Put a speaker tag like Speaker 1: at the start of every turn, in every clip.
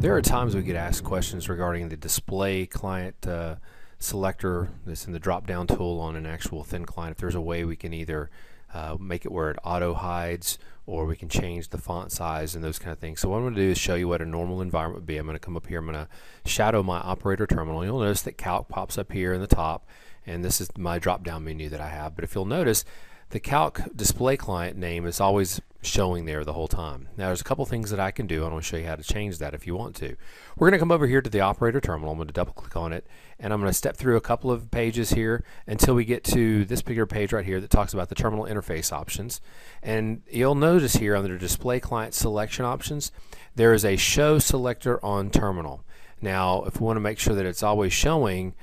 Speaker 1: There are times we get asked questions regarding the display client selector that's in the drop-down tool on an actual thin client. If there's a way we can either make it where it auto hides, or we can change the font size and those kind of things. So what I'm going to do is show you what a normal environment would be. I'm going to come up here, I'm going to shadow my operator terminal. You'll notice that Calc pops up here in the top, and this is my drop-down menu that I have. But if you'll notice, the Calc display client name is always showing there the whole time. Now there's a couple things that I can do. I want to show you how to change that if you want to. We're going to come over here to the operator terminal. I'm going to double click on it, and I'm going to step through a couple of pages here until we get to this particular page right here that talks about the terminal interface options. And you'll notice here under display client selection options, there is a show selector on terminal. Now if we want to make sure that it's always showing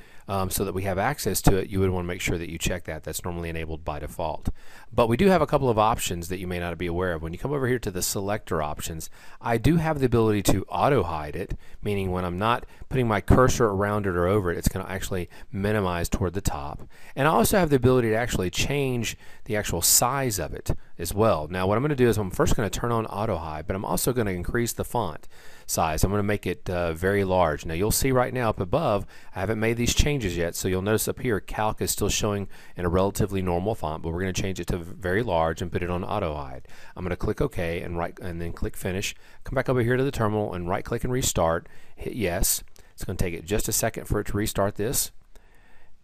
Speaker 1: so that we have access to it, you would want to make sure that you check that. That's normally enabled by default. But we do have a couple of options that you may not be aware of. When you come over here to the selector options, I do have the ability to auto hide it, meaning when I'm not putting my cursor around it or over it, it's going to actually minimize toward the top. And I also have the ability to actually change the actual size of it as well. Now what I'm going to do is I'm first going to turn on auto hide, but I'm also going to increase the font size. I'm going to make it very large. Now you'll see right now up above, I haven't made these changes yet, so you'll notice up here Calc is still showing in a relatively normal font, but we're going to change it to very large and put it on auto hide. I'm going to click OK and then click finish. Come back over here to the terminal and right click and restart. Hit yes. It's going to take it just a second for it to restart this.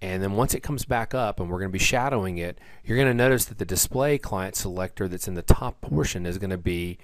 Speaker 1: And then once it comes back up and we're going to be shadowing it, you're going to notice that the display client selector that's in the top portion is going to be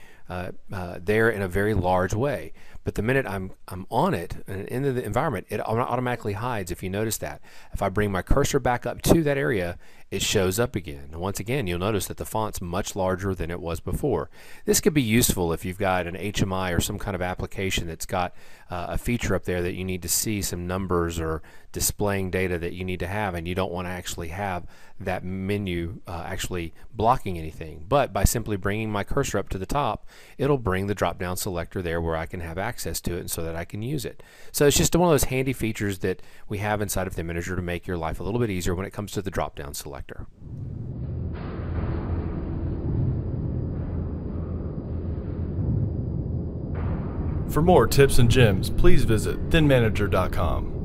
Speaker 1: there in a very large way. But the minute I'm on it and in the environment, it automatically hides. If you notice that, if I bring my cursor back up to that area, it shows up again. And once again, you'll notice that the font's much larger than it was before. This could be useful if you've got an HMI or some kind of application that's got a feature up there that you need to see some numbers or displaying data that you need to have, and you don't want to actually have that menu actually blocking anything. But by simply bringing my cursor up to the top, it'll bring the drop-down selector there where I can have access to it and so that I can use it. So it's just one of those handy features that we have inside of ThinManager to make your life a little bit easier when it comes to the drop-down selector.
Speaker 2: For more tips and gems, please visit ThinManager.com.